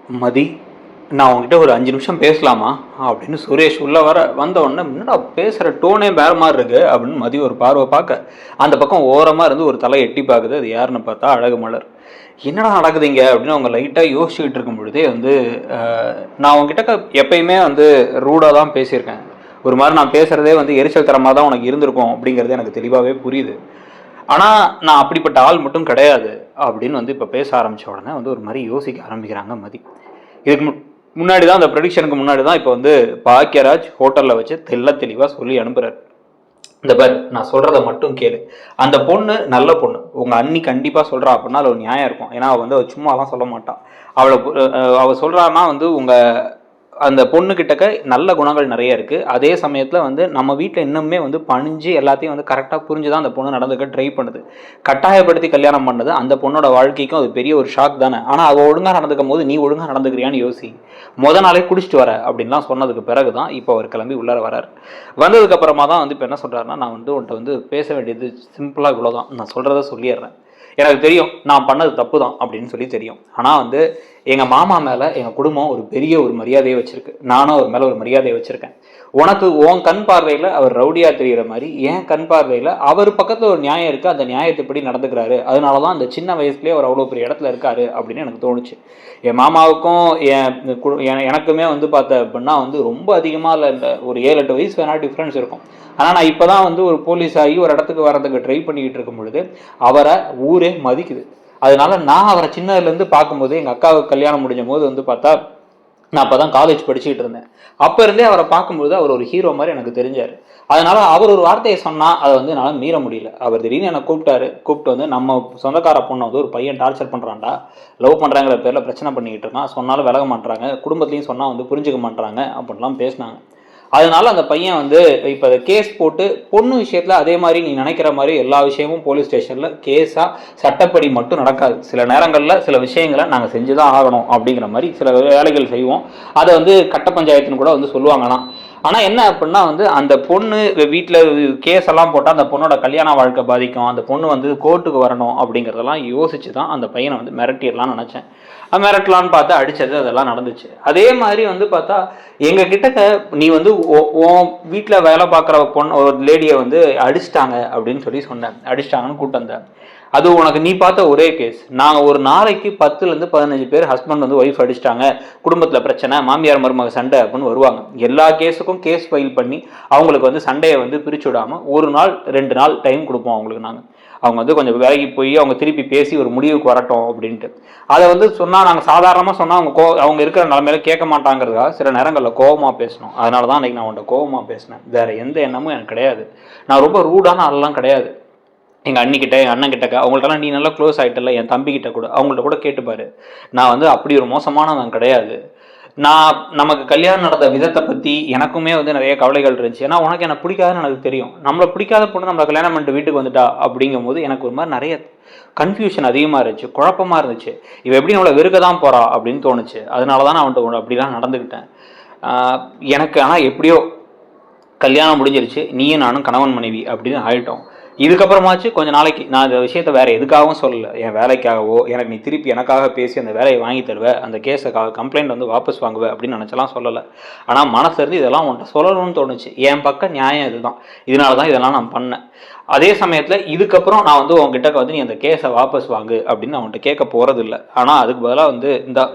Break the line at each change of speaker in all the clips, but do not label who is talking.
மதி, நான் உங்ககிட்ட ஒரு 5 நிமிஷம் பேசலாமா அப்படின்னு சுரேஷ் உள்ள வந்த உடனே, என்னடா பேசுகிற டோனே வேற மாதிரி இருக்கு அப்படின்னு மதி ஒரு பார்வை பார்க்க, அந்த பக்கம் ஓரமாக இருந்து ஒரு தலை எட்டி பார்க்குது. அது யாருன்னு பார்த்தா அழகு மலர். என்னடா நடக்குதுங்க அப்படின்னு அவங்க லைட்டாக யோசிச்சுக்கிட்டு இருக்கும் பொழுதே வந்து நான் உங்ககிட்ட எப்பயுமே வந்து ரூடாக தான் பேசியிருக்கேன். ஒரு மாதிரி நான் பேசுகிறதே வந்து எரிச்சல் தரமாக தான் உனக்கு இருந்திருக்கும் அப்படிங்கிறது எனக்கு தெளிவாகவே புரியுது. ஆனால் நான் அப்படிப்பட்ட ஆள் மட்டும் கிடையாது அப்படின்னு வந்து இப்போ பேச ஆரம்பித்த உடனே வந்து ஒரு மாதிரி யோசிக்க ஆரம்பிக்கிறாங்க மதி. இதுக்கு முன்னாடி தான், அந்த ப்ரெடிக்ஷனுக்கு முன்னாடி தான் இப்போ வந்து பாக்கியராஜ் ஹோட்டலில் வச்சு தெளிவாக சொல்லி அனுப்புகிறார். இந்த பார், நான் சொல்கிறத மட்டும் கேளு. அந்த பொண்ணு நல்ல பொண்ணு, உங்கள் அண்ணி கண்டிப்பாக சொல்கிறா அப்படின்னா அதில் ஒரு நியாயம் இருக்கும். ஏன்னா அவள் வந்து சும்மாலாம் சொல்ல மாட்டான். அவள் சொல்கிறான்னா வந்து உங்கள் அந்த பொண்ணுக்கிட்டக்க நல்ல குணங்கள் நிறைய இருக்குது. அதே சமயத்தில் வந்து நம்ம வீட்டில் இன்னுமே வந்து பணிஞ்சு எல்லாத்தையும் வந்து கரெக்டாக புரிஞ்சு தான் அந்த பொண்ணு நடந்துக்க ட்ரை பண்ணுது. கட்டாயப்படுத்தி கல்யாணம் பண்ணது அந்த பொண்ணோட வாழ்க்கைக்கும் அது பெரிய ஒரு ஷாக் தானே. ஆனால் அவள் ஒழுங்காக நடந்துக்கும் போது நீ ஒழுங்காக நடந்துக்கிறியான்னு யோசி. நாளே குடிச்சிட்டு வர அப்படின்லாம் சொன்னதுக்கு பிறகு தான் இப்போ அவர் கிளம்பி உள்ளார வரார். வந்ததுக்கப்புறமா தான் வந்து இப்போ என்ன சொல்கிறாருன்னா, நான் வந்து உன்ட்ட வந்து பேச வேண்டியது சிம்பிளாக இவ்வளோதான், நான் சொல்கிறத சொல்லிடுறேன். எனக்கு தெரியும் நான் பண்ணது தப்பு தான் அப்படின்னு சொல்லி தெரியும். ஆனால் வந்து எங்கள் மாமா மேலே எங்கள் குடும்பம் ஒரு பெரிய ஒரு மரியாதையை வச்சுருக்கு. நானும் அவர் மேலே ஒரு மரியாதையை வச்சுருக்கேன். உனக்கு உன் கண் பார்வையில் அவர் ரவுடியாக தெரிகிற மாதிரி என் கண் பார்வையில் அவர் பக்கத்தில் ஒரு நியாயம் இருக்குது. அந்த நியாயத்தைப்படி நடந்துக்கிறாரு. அதனால தான் அந்த சின்ன வயசுலேயே அவர் அவ்வளோ பெரிய இடத்துல இருக்காரு அப்படின்னு எனக்கு தோணுச்சு. என் மாமாவுக்கும் எனக்குமே வந்து பார்த்த அப்படின்னா வந்து ரொம்ப அதிகமாக இல்லை, ஒரு 7-8 வயசு வேணா டிஃப்ரென்ஸ் இருக்கும். ஆனால் நான் இப்போ தான் வந்து ஒரு போலீஸ் ஆகி ஒரு இடத்துக்கு வரதுக்கு ட்ரை பண்ணிக்கிட்டு இருக்கும் பொழுது அவரை ஊரே மதிக்குது. அதனால நான் அவரை சின்னதுலேருந்து பார்க்கும்போது, எங்கள் அக்காவுக்கு கல்யாணம் முடிஞ்ச போது வந்து பார்த்தா நான் அப்போ தான் காலேஜ் படிச்சுக்கிட்டு இருந்தேன். அப்போ இருந்தே அவரை பார்க்கும்போது அவர் ஒரு ஹீரோ மாதிரி எனக்கு தெரிஞ்சார். அதனால் அவர் ஒரு வார்த்தையை சொன்னால் அதை வந்து என்னால் மீற முடியல. அவர் திடீர்னு என்னை கூப்பிட்டு வந்து, நம்ம சொந்தக்கார பொண்ணை வந்து ஒரு பையன் டார்ச்சர் பண்ணுறான்டா, லவ் பண்ணுறாங்கிற பேரில் பிரச்சனை பண்ணிக்கிட்டு இருக்கான், சொன்னாலும் விலக மாட்டுறாங்க, குடும்பத்துலேயும் சொன்னால் வந்து புரிஞ்சுக்க மாட்டுறாங்க அப்படின்லாம் பேசினாங்க. அதனால அந்த பையன் வந்து இப்போ அதை கேஸ் போட்டு, பொண்ணு விஷயத்தில் அதே மாதிரி நீ நினைக்கிற மாதிரி எல்லா விஷயமும் போலீஸ் ஸ்டேஷனில் கேஸாக சட்டப்படி மட்டும் நடக்காது. சில நேரங்களில் சில விஷயங்களை நாங்கள் செஞ்சு தான் ஆகணும் அப்படிங்கிற மாதிரி சில வேலைகள் செய்வோம். அதை வந்து கட்ட பஞ்சாயத்துன்னு கூட வந்து சொல்லுவாங்கன்னா. ஆனால் என்ன அப்படின்னா வந்து அந்த பொண்ணு வீட்டில் கேஸ் எல்லாம் போட்டால் அந்த பொண்ணோட கல்யாண வாழ்க்கை பாதிக்கும், அந்த பொண்ணு வந்து கோர்ட்டுக்கு வரணும் அப்படிங்கிறதெல்லாம் யோசிச்சு தான் அந்த பையனை வந்து மிரட்டிடலாம்னு நினச்சேன். மிரட்டலான்னு பார்த்து அடித்தது அதெல்லாம் நடந்துச்சு. அதே மாதிரி வந்து பார்த்தா எங்கள் கிட்டக்க நீ வந்து உன் வீட்டில் வேலை பார்க்குற பொண்ணு ஒரு லேடியை வந்து அடிச்சிட்டாங்க அப்படின்னு சொல்லி சொன்னேன். அடிச்சிட்டாங்கன்னு கூப்பிட்டு வந்தேன். அது உனக்கு நீ பார்த்த ஒரே கேஸ். நாங்கள் ஒரு நாளைக்கு 10லேருந்து 15 பேர் ஹஸ்பண்ட் வந்து ஒய்ஃப் அடிச்சிட்டாங்க, குடும்பத்தில் பிரச்சனை, மாமியார் மருமக சண்டை அப்படின்னு வருவாங்க. எல்லா கேஸுக்கும் கேஸ் ஃபைல் பண்ணி அவங்களுக்கு வந்து சண்டையை வந்து பிரித்து விடாமல் 1 நாள் 2 நாள் டைம் கொடுப்போம் அவங்களுக்கு. நாங்கள் அவங்க வந்து கொஞ்சம் வேலைக்கு போய் அவங்க திருப்பி பேசி ஒரு முடிவுக்கு வரட்டும் அப்படின்ட்டு. அதை வந்து சொன்னால், நாங்கள் சாதாரணமாக சொன்னால் அவங்க இருக்கிற நிலைமையில கேட்க மாட்டாங்கிறதுக்காக சில நேரங்களில் கோபமாக பேசணும். அதனால தான் அன்றைக்கி நான் உன்ட்ட கோபமாக பேசினேன். வேறு எந்த எண்ணமும் எனக்கு கிடையாது. நான் ரொம்ப ரூடான ஆளெலாம் கிடையாது. எங்கள் அண்ணிக்கிட்ட, எங்கள் அண்ணன்கிட்ட, அவங்கள்ட்டலாம் நீ நல்லா க்ளோஸ் ஆகிட்டல, என் தம்பிக்கிட்ட கூட, அவங்கள்ட்ட கூட கேட்டுப்பாரு. நான் வந்து அப்படி ஒரு மோசமானவன் கிடையாது. நமக்கு கல்யாணம் நடந்த விதத்தை பற்றி எனக்குமே வந்து நிறைய கவலைகள் இருந்துச்சு. ஏன்னா உனக்கு எனக்கு பிடிக்காதுன்னு எனக்கு தெரியும். நம்மளை பிடிக்காத பொண்ணு நம்மளை கல்யாணம் பண்ணிட்டு வீட்டுக்கு வந்துட்டா அப்படிங்கும் போது எனக்கு ஒரு மாதிரி நிறைய கன்ஃபியூஷன் அதிகமாக இருந்துச்சு, குழப்பமாக இருந்துச்சு. இவன் எப்படி நம்மளை வெறுக்க தான் போகிறா அப்படின்னு தோணுச்சு. அதனால தான் நான் அவன்கிட்ட அப்படிலாம் நடந்துக்கிட்டேன். எனக்கு ஆனால் எப்படியோ கல்யாணம் முடிஞ்சிருச்சு, நீயும் நானும் கணவன் மனைவி அப்படின்னு ஆகிட்டோம். இதுக்கப்புறமாச்சு கொஞ்சம் நாளைக்கு நான் இந்த விஷயத்த வேறு எதுக்காகவும் சொல்லலை. என் வேலைக்காகவோ, எனக்கு நீ திருப்பி எனக்காக பேசி அந்த வேலையை வாங்கி தருவேன், அந்த கேஸுக்காக கம்ப்ளைண்ட் வந்து வாபஸ் வாங்குவேன் அப்படின்னு நினச்சலாம் சொல்லலை. ஆனால் மனசுலேருந்து இதெல்லாம் உன்ட்ட சொல்லணும்னு தோணுச்சு. என் பக்கம் நியாயம் இதுதான், இதனால தான் இதெல்லாம் நான் பண்ணேன். அதே சமயத்தில் இதுக்கப்புறம் நான் வந்து உங்ககிட்ட வந்து நீ அந்த கேஸை வாபஸ் வாங்கு அப்படின்னு நான் உன்ட்ட கேட்க போகிறது இல்லை. ஆனால் அதுக்கு பதிலாக வந்து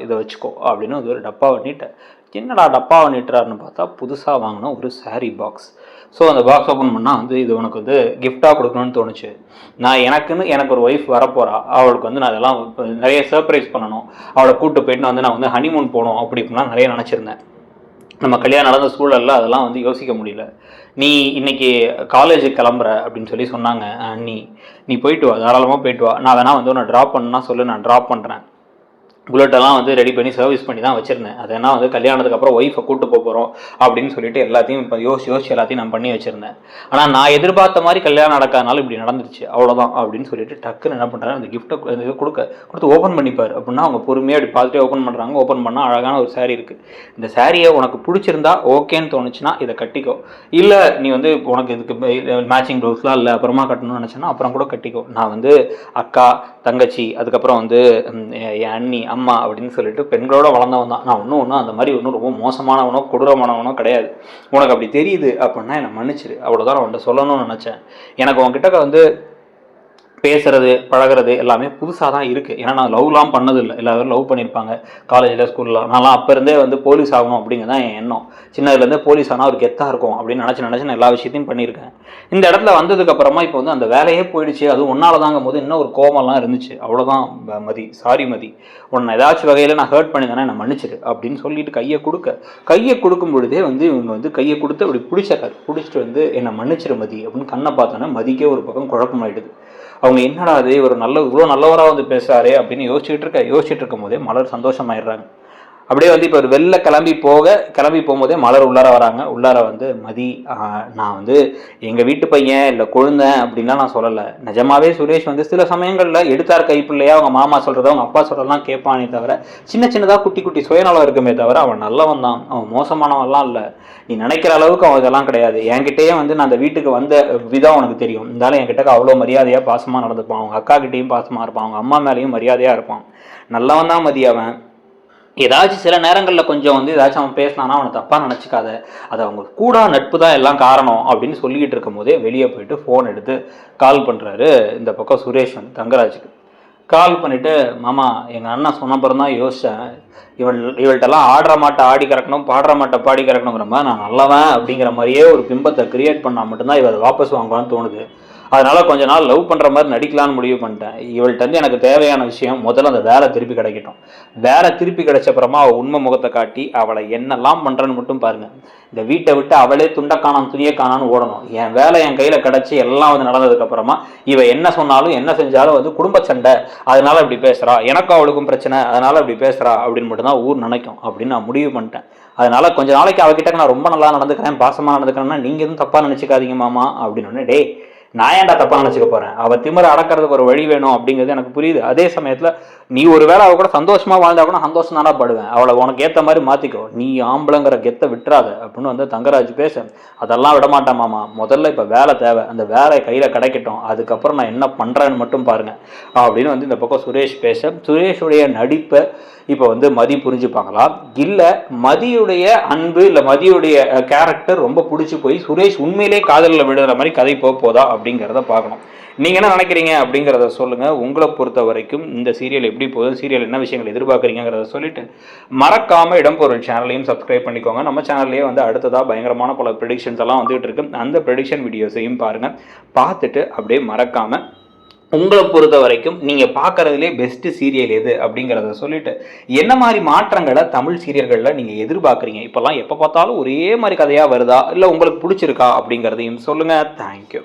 இதை வச்சுக்கோ அப்படின்னு வந்து ஒரு டப்பாவை நீட்டேன். என்னடா டப்பாவை நீட்டுறாருன்னு பார்த்தா புதுசாக வாங்கின ஒரு சாரீ பாக்ஸ். ஸோ அந்த பாக்ஸ் ஓப்பன் பண்ணால் வந்து இது உனக்கு வந்து கிஃப்டாக கொடுக்கணும்னு தோணுச்சு. எனக்கு ஒரு ஒய்ஃப் வரப்போகிறா, அவளுக்கு வந்து நான் இதெல்லாம் நிறைய சர்ப்ரைஸ் பண்ணணும், அவளை கூப்பிட்டு போயிட்டு வந்து நான் வந்து ஹனிமூன் போகணும் அப்படி இப்படிலாம் நிறைய நினச்சிருந்தேன். நம்ம கல்யாணம் நடந்த சூழலில் அதெல்லாம் வந்து யோசிக்க முடியல. நீ இன்னைக்கு காலேஜுக்கு கிளம்புற அப்படின்னு சொல்லி சொன்னாங்க அண்ணி. நீ போயிட்டு வா, தாராளமாக போயிட்டு வா. நான் வேணா வந்து உன்னை ட்ராப் பண்ணா சொல்லு, நான் ட்ராப் பண்ணுறேன். புல்லட்டெல்லாம் வந்து ரெடி பண்ணி சர்வீஸ் பண்ணி தான் வச்சுருந்தேன். அது என்ன வந்து கல்யாணத்துக்கு அப்புறம் ஒய்ஃபை கூட்டு போகிறோம் அப்படின்னு சொல்லிட்டு எல்லாத்தையும் இப்போ யோசிச்சு எல்லாத்தையும் நான் பண்ணி வச்சுருந்தேன். ஆனால் நான் எதிர்பார்த்த மாதிரி கல்யாணம் நடக்காதனால இப்படி நடந்துருச்சு, அவ்வளோதான் அப்படின்னு சொல்லிட்டு டக்குன்னு என்ன பண்ணுறாங்க, அந்த கிஃப்ட்டை கொடுத்து ஓப்பன் பண்ணிப்பார் அப்படின்னா அவங்க பொறுமையாக அப்படி பார்த்துட்டே ஓப்பன் பண்ணுறாங்க. ஓப்பன் பண்ணால் அழகான ஒரு சாரீ இருக்குது. இந்த சாரியை உனக்கு பிடிச்சிருந்தா ஓகேன்னு தோணுச்சுன்னா இதை கட்டிக்கோ. இல்லை நீ வந்து உனக்கு இதுக்கு மேட்சிங் ப்ளவுஸ்லாம் இல்லை அப்புறமா கட்டணும்னு நினச்சேன்னா அப்புறம் கூட கட்டிக்கோ. நான் வந்து அக்கா, தங்கச்சி, அதுக்கப்புறம் வந்து என் அண்ணி அம்மா அப்படின்னு சொல்லிட்டு பெண்களோட வளர்ந்தவன் தான். நான் ஒன்றும் அந்த மாதிரி ஒன்றும் ரொம்ப மோசமானவனோ கொடூரமானவனோ கிடையாது. உனக்கு அப்படி தெரியுது அப்படின்னா என்னை மன்னிச்சிரு, அவ்வளோதான் நான் உன்ட்ட சொல்லணும்னு நினச்சேன். எனக்கு உன்கிட்ட வந்து பேசுறது பழகிறது எல்லாமே புதுசாக தான் இருக்குது. ஏன்னா நான் லவ்லாம் பண்ணதில்லை. எல்லாரும் லவ் பண்ணியிருப்பாங்க காலேஜில் ஸ்கூலில். நான்லாம் அப்போ இருந்தே வந்து போலீஸ் ஆகணும் அப்படிங்கிறது தான் என் எண்ணம். சின்னதுலேருந்தே போலீஸ் ஆனால் ஒரு கெத்தாக இருக்கும் அப்படின்னு நினச்சி நான் எல்லா விஷயத்தையும் பண்ணியிருக்கேன். இந்த இடத்துல வந்ததுக்கப்புறமா இப்போ வந்து அந்த வேலையே போயிடுச்சு, அதுவும் ஒன்றால் தாங்கும் போது இன்னும் ஒரு கோவம்லாம் இருந்துச்சு. அவ்வளோதான் மதி, சாரி மதி, உன்னை ஏதாச்சும் வகையில் நான் ஹர்ட் பண்ணியிருந்தேன்னா என்னை மன்னிச்சிரு அப்படின்னு சொல்லிட்டு கையை கொடுக்கும் பொழுதே வந்து இவங்க வந்து கையை கொடுத்து அப்படி பிடிச்சிட்டு வந்து என்னை மன்னிச்சிரு மதி அப்படின்னு கண்ணை பார்த்தோன்னே மதிக்கே ஒரு பக்கம் குழப்பமாயிடுது. அவங்க என்னடா அது ஒரு இவ்வளோ நல்லவராக வந்து பேசுகிறாரே அப்படின்னு யோசிச்சுட்டு இருக்கும் போதே மலர் சந்தோஷமாயிடுறாங்க. அப்படியே வந்து இப்போ ஒரு வெளில கிளம்பி போகும்போதே மலர் உள்ளார வராங்க. உள்ளார வந்து மதி, நான் வந்து எங்கள் வீட்டு பையன் இல்லை கொழுந்தேன் அப்படின்லாம் நான் சொல்லலை. நிஜமாவே சுரேஷ் வந்து சில சமயங்களில் எடுத்தார் கைப்பிள்ளையா அவங்க மாமா சொல்கிறத அவங்க அப்பா சொல்கிறதெல்லாம் கேட்பானே தவிர சின்னதாக குட்டி சுயநலம் இருக்குமே தவிர அவன் நல்லவன் தான், அவன் மோசமானவன்லாம் இல்லை. நீ நினைக்கிற அளவுக்கு அவன் இதெல்லாம் கிடையாது. என்கிட்டயே வந்து நான் அந்த வீட்டுக்கு வந்த விதம் உனக்கு தெரியும். இருந்தாலும் என்கிட்ட அவ்வளோ மரியாதையாக பாசமாக நடந்துப்பான். அவங்க அக்கா கிட்டேயும் பாசமாக இருப்பான், அவங்க அம்மா மேலேயும் மரியாதையாக இருப்பான். நல்லவன் தான் மதி அவன். ஏதாச்சும் சில நேரங்களில் கொஞ்சம் வந்து ஏதாச்சும் அவன் பேசினானா அவனை தப்பாக நினச்சிக்காத, அது அவங்க கூட நட்பு தான் எல்லாம் காரணம் அப்படின்னு சொல்லிக்கிட்டு இருக்கும் போதே வெளியே போயிட்டு ஃபோன் எடுத்து கால் பண்ணுறாரு. இந்த பக்கம் சுரேஷ் வந்து தங்கராஜுக்கு கால் பண்ணிவிட்டு, மாமா எங்கள் அண்ணன் சொன்னப்புறம் தான் யோசித்தேன், இவள்கிட்டலாம் ஆடுற மாட்டை ஆடி கறக்கணும், பாடுற மாட்டை பாடி கறக்கணுங்கிற மாதிரி நான் நல்லவன் அப்படிங்கிற மாதிரியே ஒரு பிம்பத்தை கிரியேட் பண்ணால் மட்டும்தான் இவள் வாபஸ் வாங்குவான்னு தோணுது. அதனால் கொஞ்ச நாள் லவ் பண்ணுற மாதிரி நடிக்கலான்னு முடிவு பண்ணிட்டேன். இவள்கிட்ட வந்து எனக்கு தேவையான விஷயம் முதல்ல அந்த வேலை திருப்பி கிடைக்கட்டும். வேலை திருப்பி கிடைச்சப்புறமா அவள் உண்மை முகத்தை காட்டி அவளை என்னெல்லாம் பண்ணுறன்னு மட்டும் பாருங்கள். இந்த வீட்டை விட்டு அவளே துண்டக்கானான் துணியை காணான்னு ஓடணும். என் வேலை என் கையில் கிடச்சி எல்லாம் வந்து நடந்ததுக்கப்புறமா இவள் என்ன சொன்னாலும் என்ன செஞ்சாலும் வந்து குடும்ப சண்டை, அதனால் இப்படி பேசுகிறா, எனக்கும் அவளுக்கும் பிரச்சனை, அதனால் இப்படி பேசுகிறா அப்படின்னு மட்டும்தான் ஊர் நினைக்கும் அப்படின்னு நான் முடிவு பண்ணிட்டேன். அதனால் கொஞ்ச நாளைக்கு அவகிட்ட நான் ரொம்ப நல்லா நடந்துக்கிறேன், பாசமாக நடந்துக்கிறேன்னா நீங்கள் எதுவும் தப்பாக நினச்சிக்காதீங்க மாமா அப்படின்னு. டே, நான் ஏன்டா தப்பா நினச்சிக்க போகிறேன், அவள் திமிரை அடக்கிறதுக்கு ஒரு வழி வேணும் அப்படிங்கிறது எனக்கு புரியுது. அதே சமயத்தில் நீ ஒரு வேளை அவள் கூட சந்தோஷமாக வாழ்ந்தா கூட சந்தோஷம் தானே படுவேன், அவளை உனக்கு ஏற்ற மாதிரி மாற்றிக்கோ, நீ ஆம்பளைங்கிற கெத்தை விட்டுறாத அப்படின்னு வந்து தங்கராஜ் பேச. அதெல்லாம் விடமாட்டேன் மாமா, முதல்ல இப்போ வேலை தேவை, அந்த வேலை கையில் கிடைக்கட்டும், அதுக்கப்புறம் நான் என்ன பண்ணுறேன்னு மட்டும் பாருங்கள் அப்படின்னு வந்து இந்த பக்கம் சுரேஷ் பேச. சுரேஷுடைய நடிப்பை இப்போ வந்து மதி புரிஞ்சுப்பாங்களா, இல்லை மதியுடைய அன்பு இல்லை மதியுடைய கேரக்டர் ரொம்ப பிடிச்சி போய் சுரேஷ் உண்மையிலே காதலில் விடுற மாதிரி கதை போதா அப்படிங்கிறத பார்க்கணும். நீங்கள் என்ன நினைக்கிறீங்க அப்படிங்கிறத சொல்லுங்கள். உங்களை பொறுத்த வரைக்கும் இந்த சீரியல் எப்படி போகுது, சீரியல் என்ன விஷயங்கள் எதிர்பார்க்குறீங்கிறத சொல்லிட்டு மறக்காமல் இடம்பொருள் சேனலையும் சப்ஸ்கிரைப் பண்ணிக்கோங்க. நம்ம சேனல்லேயே வந்து அடுத்ததாக பயங்கரமான பல ப்ரெடிக்ஷன்ஸ் எல்லாம் வந்துகிட்டு இருக்கு. அந்த ப்ரெடிக்ஷன் வீடியோஸையும் பாருங்கள். பார்த்துட்டு அப்படியே மறக்காமல் உங்களை பொறுத்த வரைக்கும் நீங்கள் பார்க்குறதுலே பெஸ்ட்டு சீரியல் எது அப்படிங்கிறத சொல்லிட்டு என்ன மாதிரி மாற்றங்களை தமிழ் சீரியல்களில் நீங்கள் எதிர்பார்க்குறீங்க, இப்போல்லாம் எப்போ பார்த்தாலும் ஒரே மாதிரி கதையாக வருதா இல்லை உங்களுக்கு பிடிச்சிருக்கா அப்படிங்கிறதையும் சொல்லுங்கள். தேங்க்யூ.